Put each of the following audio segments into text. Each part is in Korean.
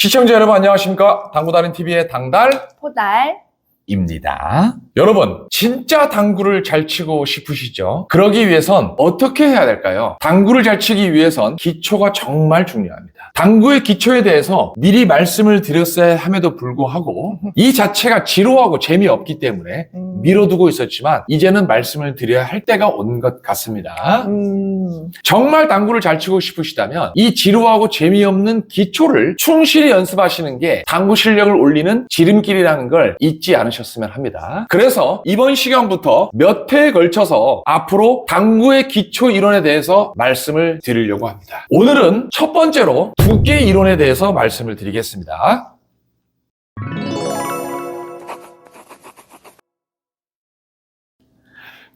시청자 여러분 안녕하십니까? 당구달인TV의 당달 포달. 입니다. 여러분, 진짜 당구를 잘 치고 싶으시죠? 그러기 위해선 어떻게 해야 될까요? 당구를 잘 치기 위해선 기초가 정말 중요합니다. 당구의 기초에 대해서 미리 말씀을 드렸어야 함에도 불구하고 이 자체가 지루하고 재미없기 때문에 미뤄두고 있었지만 이제는 말씀을 드려야 할 때가 온 것 같습니다. 정말 당구를 잘 치고 싶으시다면 이 지루하고 재미없는 기초를 충실히 연습하시는 게 당구 실력을 올리는 지름길이라는 걸 잊지 않으셨으면 합니다. 그래서 이번 시간부터 몇 회에 걸쳐서 앞으로 당구의 기초 이론에 대해서 말씀을 드리려고 합니다. 오늘은 첫 번째로 두께 이론에 대해서 말씀을 드리겠습니다.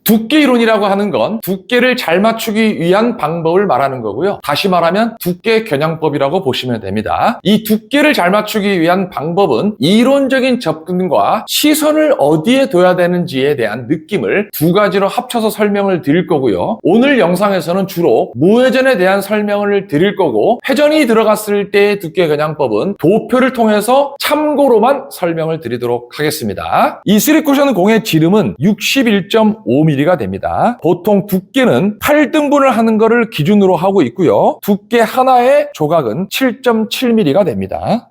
두께 이론이라고 하는 건 두께를 잘 맞추기 위한 방법을 말하는 거고요. 다시 말하면 두께 겨냥법이라고 보시면 됩니다. 이 두께를 잘 맞추기 위한 방법은 이론적인 접근과 시선을 어디에 둬야 되는지에 대한 느낌을 두 가지로 합쳐서 설명을 드릴 거고요. 오늘 영상에서는 주로 무회전에 대한 설명을 드릴 거고, 회전이 들어갔을 때의 두께 겨냥법은 도표를 통해서 참고로만 설명을 드리도록 하겠습니다. 이 3쿠션 공의 지름은 61.5mm 가 됩니다. 보통 두께는 8등분을 하는 것을 기준으로 하고 있고요. 두께 하나의 조각은 7.7mm가 됩니다.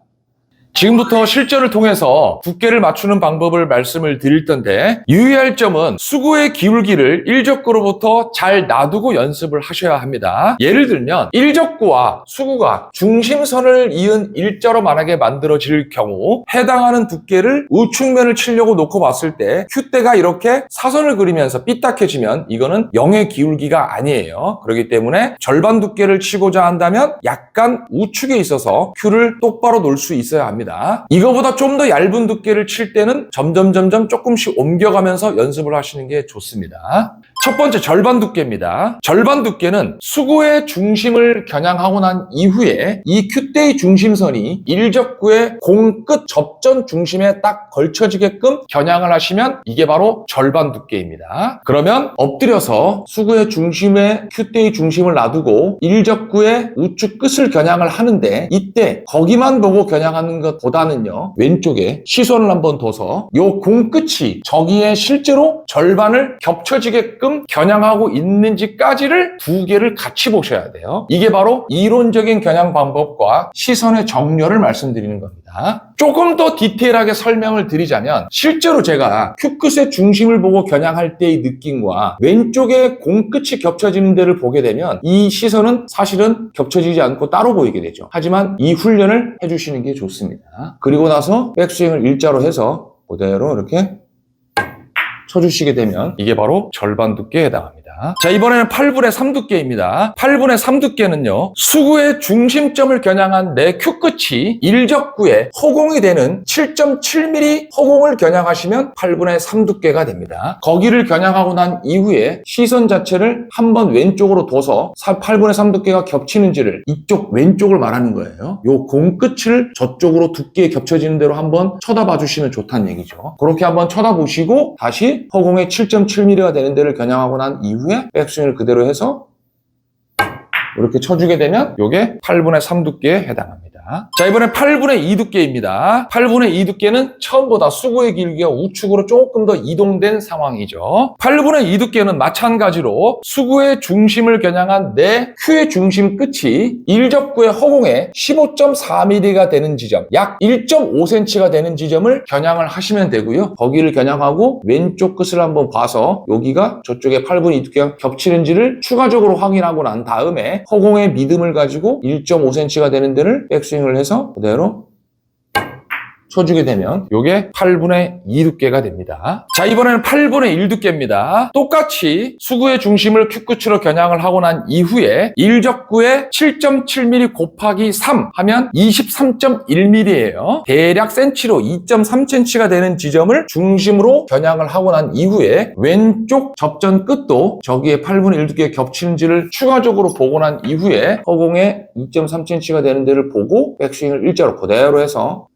지금부터 실전을 통해서 두께를 맞추는 방법을 말씀을 드릴 텐데, 유의할 점은 수구의 기울기를 일적구로부터 잘 놔두고 연습을 하셔야 합니다. 예를 들면 일적구와 수구가 중심선을 이은 일자로 만약에 만들어질 경우 해당하는 두께를 우측면을 치려고 놓고 봤을 때 큐대가 이렇게 사선을 그리면서 삐딱해지면 이거는 0의 기울기가 아니에요. 그렇기 때문에 절반 두께를 치고자 한다면 약간 우측에 있어서 큐를 똑바로 놓을 수 있어야 합니다. 이거보다 좀 더 얇은 두께를 칠 때는 점점 조금씩 옮겨가면서 연습을 하시는 게 좋습니다. 첫 번째, 절반 두께입니다. 절반 두께는 수구의 중심을 겨냥하고 난 이후에 이 큐대의 중심선이 일적구의 공 끝 접전 중심에 딱 걸쳐지게끔 겨냥을 하시면 이게 바로 절반 두께입니다. 그러면 엎드려서 수구의 중심에 큐대의 중심을 놔두고 일적구의 우측 끝을 겨냥을 하는데, 이때 거기만 보고 겨냥하는 것보다는요, 왼쪽에 시선을 한번 둬서 요 공 끝이 저기에 실제로 절반을 겹쳐지게끔 겨냥하고 있는지까지를 두 개를 같이 보셔야 돼요. 이게 바로 이론적인 겨냥 방법과 시선의 정렬을 말씀드리는 겁니다. 조금 더 디테일하게 설명을 드리자면, 실제로 제가 큐 끝의 중심을 보고 겨냥할 때의 느낌과 왼쪽에 공 끝이 겹쳐지는 데를 보게 되면 이 시선은 사실은 겹쳐지지 않고 따로 보이게 되죠. 하지만 이 훈련을 해주시는 게 좋습니다. 그리고 나서 백스윙을 일자로 해서 그대로 이렇게 쳐주시게 되면 이게 바로 절반 두께에 해당합니다. 자, 이번에는 8분의 3 두께입니다. 8분의 3 두께는요, 수구의 중심점을 겨냥한 내 큐 끝이 일적구에 허공이 되는 7.7mm 허공을 겨냥하시면 8분의 3 두께가 됩니다. 거기를 겨냥하고 난 이후에 시선 자체를 한번 왼쪽으로 둬서 8분의 3 두께가 겹치는지를, 이쪽 왼쪽을 말하는 거예요. 요 공 끝을 저쪽으로 두께 겹쳐지는 대로 한번 쳐다봐 주시면 좋다는 얘기죠. 그렇게 한번 쳐다보시고 다시 허공의 7.7mm가 되는 데를 겨냥하고 난 이후에 백스윙을 그대로 해서 이렇게 쳐주게 되면 이게 8분의 3 두께에 해당합니다. 자, 이번엔 8분의 2 두께입니다. 8분의 2 두께는 처음보다 수구의 길기가 우측으로 조금 더 이동된 상황이죠. 8분의 2 두께는 마찬가지로 수구의 중심을 겨냥한 내 큐의 중심 끝이 일적구의 허공에 15.4mm가 되는 지점, 약 1.5cm가 되는 지점을 겨냥을 하시면 되고요. 거기를 겨냥하고 왼쪽 끝을 한번 봐서 여기가 저쪽에 8분의 2 두께가 겹치는지를 추가적으로 확인하고 난 다음에 허공의 믿음을 가지고 1.5cm가 되는 데를 백스윙을 해서 그대로 쳐주게 되면 이게 8분의 2 두께가 됩니다. 자, 이번에는 8분의 1 두께입니다. 똑같이 수구의 중심을 큐 끝으로 겨냥을 하고 난 이후에 일적구에 7.7mm 곱하기 3 하면 23.1mm예요. 대략 센치로 2.3cm가 되는 지점을 중심으로 겨냥을 하고 난 이후에 왼쪽 접전 끝도 저기에 8분의 1 두께에 겹치는지를 추가적으로 보고 난 이후에 허공에 2.3cm가 되는 데를 보고 백스윙을 일자로 그대로 해서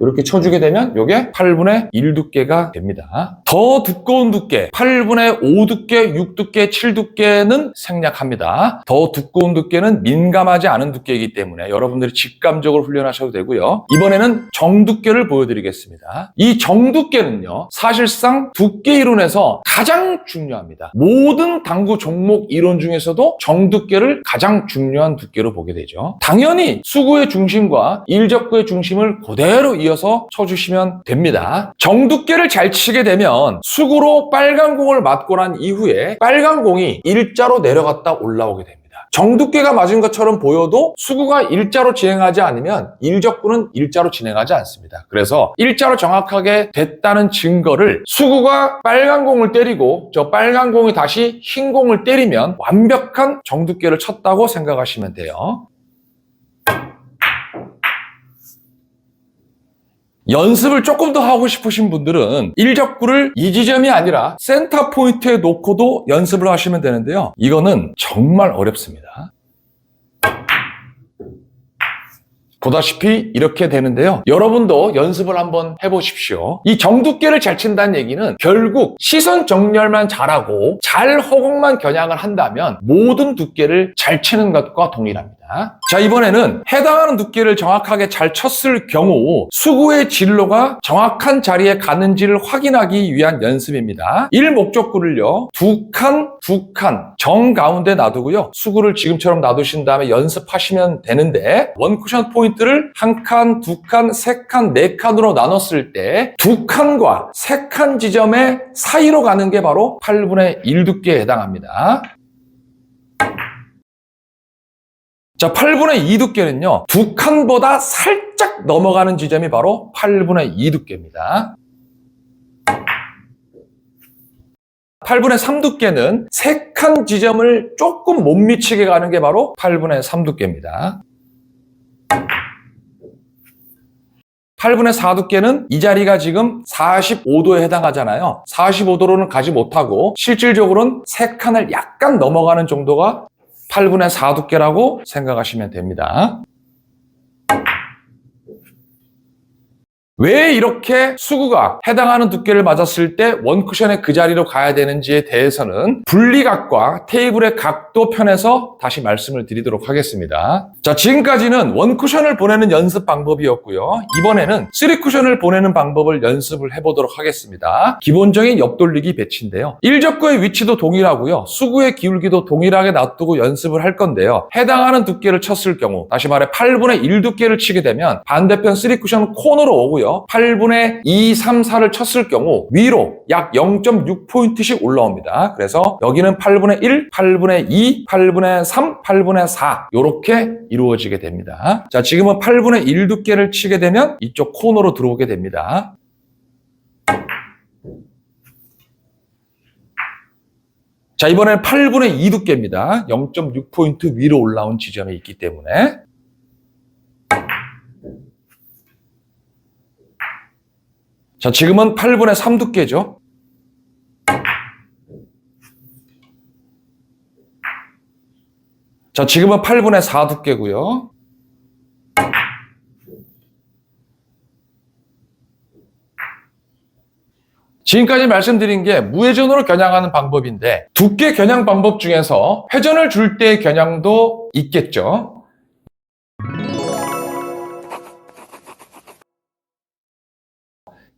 이렇게 쳐주게 되면 이게 8분의 1 두께가 됩니다. 더 두꺼운 두께, 8분의 5 두께, 6 두께, 7 두께는 생략합니다. 더 두꺼운 두께는 민감하지 않은 두께이기 때문에 여러분들이 직감적으로 훈련하셔도 되고요. 이번에는 정두께를 보여드리겠습니다. 이 정두께는요, 사실상 두께 이론에서 가장 중요합니다. 모든 당구 종목 이론 중에서도 정두께를 가장 중요한 두께로 보게 되죠. 당연히 수구의 중심과 일적구의 중심을 그대로 이어서 쳐주시면 됩니다. 정두께를 잘 치게 되면 수구로 빨간 공을 맞고 난 이후에 빨간 공이 일자로 내려갔다 올라오게 됩니다. 정두께가 맞은 것처럼 보여도 수구가 일자로 진행하지 않으면 일적구는 일자로 진행하지 않습니다. 그래서 일자로 정확하게 됐다는 증거를 수구가 빨간 공을 때리고 저 빨간 공이 다시 흰 공을 때리면 완벽한 정두께를 쳤다고 생각하시면 돼요. 연습을 조금 더 하고 싶으신 분들은 일적구를 이 지점이 아니라 센터 포인트에 놓고도 연습을 하시면 되는데요. 이거는 정말 어렵습니다. 보다시피 이렇게 되는데요. 여러분도 연습을 한번 해보십시오. 이 정두께를 잘 친다는 얘기는 결국 시선 정렬만 잘하고 잘 허공만 겨냥을 한다면 모든 두께를 잘 치는 것과 동일합니다. 자, 이번에는 해당하는 두께를 정확하게 잘 쳤을 경우 수구의 진로가 정확한 자리에 갔는지를 확인하기 위한 연습입니다. 1목적구를요, 두 칸 정 가운데 놔두고요. 수구를 지금처럼 놔두신 다음에 연습하시면 되는데 원쿠션 포인트를 한 칸, 두 칸, 세 칸, 네 칸으로 나눴을 때 두 칸과 세 칸 지점의 사이로 가는 게 바로 8분의 1 두께에 해당합니다. 자, 8분의 2 두께는요, 두 칸보다 살짝 넘어가는 지점이 바로 8분의 2 두께입니다. 8분의 3 두께는 3칸 지점을 조금 못 미치게 가는 게 바로 8분의 3 두께입니다. 8분의 4 두께는 이 자리가 지금 45도에 해당하잖아요. 45도로는 가지 못하고 실질적으로는 3칸을 약간 넘어가는 정도가 8분의 4 두께라고 생각하시면 됩니다. 왜 이렇게 수구가 해당하는 두께를 맞았을 때 원쿠션의 그 자리로 가야 되는지에 대해서는 분리각과 테이블의 각도 편에서 다시 말씀을 드리도록 하겠습니다. 자, 지금까지는 원쿠션을 보내는 연습 방법이었고요. 이번에는 3쿠션을 보내는 방법을 연습을 해보도록 하겠습니다. 기본적인 옆돌리기 배치인데요. 일적구의 위치도 동일하고요. 수구의 기울기도 동일하게 놔두고 연습을 할 건데요. 해당하는 두께를 쳤을 경우, 다시 말해 8분의 1 두께를 치게 되면 반대편 3쿠션 콘으로 오고요. 8분의 2, 3, 4를 쳤을 경우 위로 약 0.6포인트씩 올라옵니다. 그래서 여기는 8분의 1, 8분의 2, 8분의 3, 8분의 4 이렇게 이루어지게 됩니다. 자, 지금은 8분의 1 두께를 치게 되면 이쪽 코너로 들어오게 됩니다. 자, 이번엔 8분의 2 두께입니다. 0.6포인트 위로 올라온 지점이 있기 때문에. 자, 지금은 8분의 3 두께죠. 자, 지금은 8분의 4 두께고요. 지금까지 말씀드린 게 무회전으로 겨냥하는 방법인데 두께 겨냥 방법 중에서 회전을 줄 때의 겨냥도 있겠죠.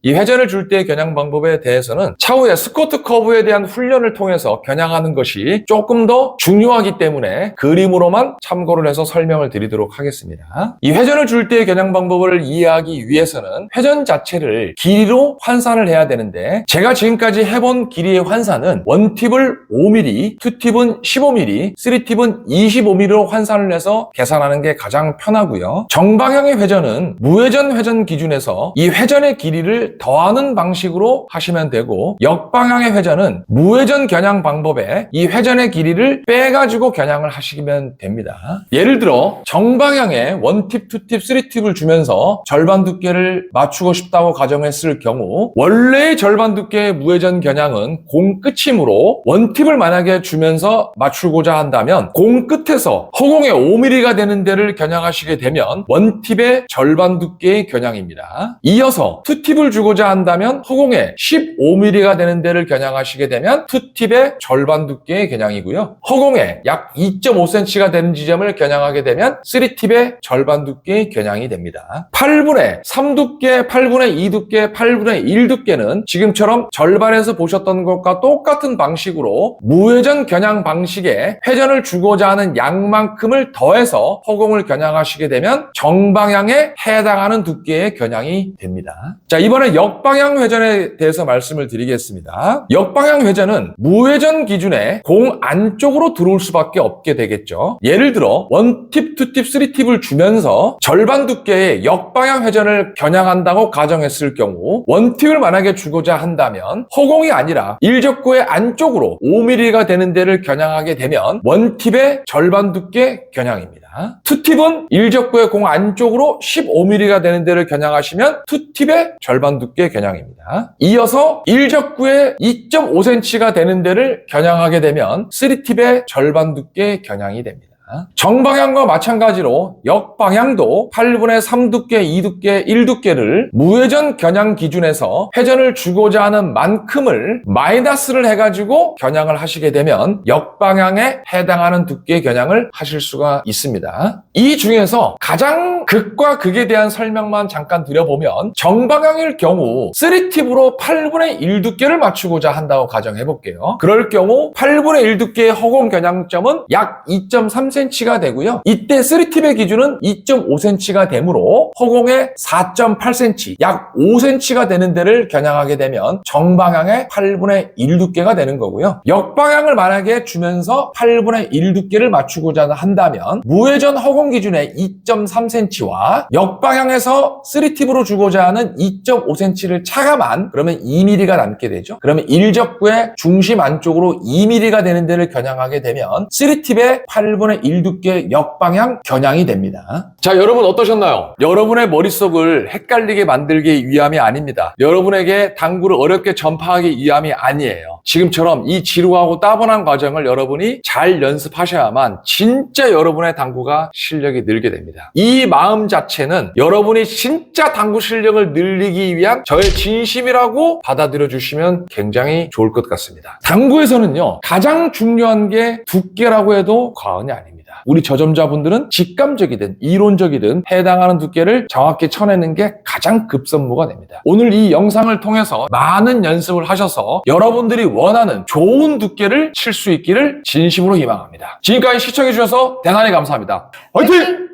이 회전을 줄 때의 겨냥 방법에 대해서는 차후에 스쿼트 커브에 대한 훈련을 통해서 겨냥하는 것이 조금 더 중요하기 때문에 그림으로만 참고를 해서 설명을 드리도록 하겠습니다. 이 회전을 줄 때의 겨냥 방법을 이해하기 위해서는 회전 자체를 길이로 환산을 해야 되는데 제가 지금까지 해본 길이의 환산은 1팁을 5mm, 2팁은 15mm, 3팁은 25mm로 환산을 해서 계산하는 게 가장 편하고요. 정방향의 회전은 무회전 회전 기준에서 이 회전의 길이를 두께를 더하는 방식으로 하시면 되고, 역방향의 회전은 무회전 겨냥 방법에 이 회전의 길이를 빼가지고 겨냥을 하시면 됩니다. 예를 들어 정방향에 1팁, 2팁, 3팁을 주면서 절반 두께를 맞추고 싶다고 가정했을 경우, 원래의 절반 두께의 무회전 겨냥은 공 끝이므로 1팁을 만약에 주면서 맞추고자 한다면 공 끝에서 허공에 5mm가 되는 데를 겨냥하시게 되면 1팁의 절반 두께의 겨냥입니다. 이어서 2팁을 주고자 한다면 허공에 15mm가 되는 데를 겨냥하시게 되면 2팁의 절반 두께의 겨냥이고요. 허공에 약 2.5cm가 되는 지점을 겨냥하게 되면 3팁의 절반 두께의 겨냥이 됩니다. 8분의 3 두께, 8분의 2 두께, 8분의 1 두께는 지금처럼 절반에서 보셨던 것과 똑같은 방식으로 무회전 겨냥 방식에 회전을 주고자 하는 양만큼을 더해서 허공을 겨냥하시게 되면 정방향에 해당하는 두께의 겨냥이 됩니다. 자, 이번에 역방향 회전에 대해서 말씀을 드리겠습니다. 역방향 회전은 무회전 기준에 공 안쪽으로 들어올 수밖에 없게 되겠죠. 예를 들어 1팁, 2팁, 3팁을 주면서 절반 두께의 역방향 회전을 겨냥한다고 가정했을 경우 1팁을 만약에 주고자 한다면 허공이 아니라 일적구의 안쪽으로 5mm가 되는 데를 겨냥하게 되면 1팁의 절반 두께 겨냥입니다. 2팁은 일적구의 공 안쪽으로 15mm가 되는 데를 겨냥하시면 2팁의 절반 두께 겨냥입니다. 이어서 일적구의 2.5cm가 되는 데를 겨냥하게 되면 3팁의 절반 두께 겨냥이 됩니다. 정방향과 마찬가지로 역방향도 8분의 3 두께, 2 두께, 1 두께를 무회전 겨냥 기준에서 회전을 주고자 하는 만큼을 마이너스를 해가지고 겨냥을 하시게 되면 역방향에 해당하는 두께의 겨냥을 하실 수가 있습니다. 이 중에서 가장 극과 극에 대한 설명만 잠깐 드려보면, 정방향일 경우 3팁으로 8분의 1 두께를 맞추고자 한다고 가정해 볼게요. 그럴 경우 8분의 1 두께의 허공 겨냥점은 약 2.3cm가 되고요. 이때 3팁의 기준은 2.5cm가 되므로 허공에 4.8cm, 약 5cm가 되는 데를 겨냥하게 되면 정방향의 8분의 1 두께가 되는 거고요. 역방향을 만약에 주면서 8분의 1 두께를 맞추고자 한다면 무회전 허공 기준의 2.3cm와 역방향에서 3팁으로 주고자 하는 2.5cm를 차감한, 그러면 2mm가 남게 되죠. 그러면 일적구의 중심 안쪽으로 2mm가 되는 데를 겨냥하게 되면 3팁의 8분의 1 두께 역방향 겨냥이 됩니다. 자, 여러분 어떠셨나요? 여러분의 머릿속을 헷갈리게 만들기 위함이 아닙니다. 여러분에게 당구를 어렵게 전파하기 위함이 아니에요. 지금처럼 이 지루하고 따분한 과정을 여러분이 잘 연습하셔야만 진짜 여러분의 당구가 실력이 늘게 됩니다. 이 마음 자체는 여러분이 진짜 당구 실력을 늘리기 위한 저의 진심이라고 받아들여 주시면 굉장히 좋을 것 같습니다. 당구에서는요, 가장 중요한 게 두께라고 해도 과언이 아닙니다. 우리 저점자분들은 직감적이든 이론적이든 해당하는 두께를 정확히 쳐내는 게 가장 급선무가 됩니다. 오늘 이 영상을 통해서 많은 연습을 하셔서 여러분들이 원하는 좋은 두께를 칠 수 있기를 진심으로 희망합니다. 지금까지 시청해주셔서 대단히 감사합니다. 화이팅!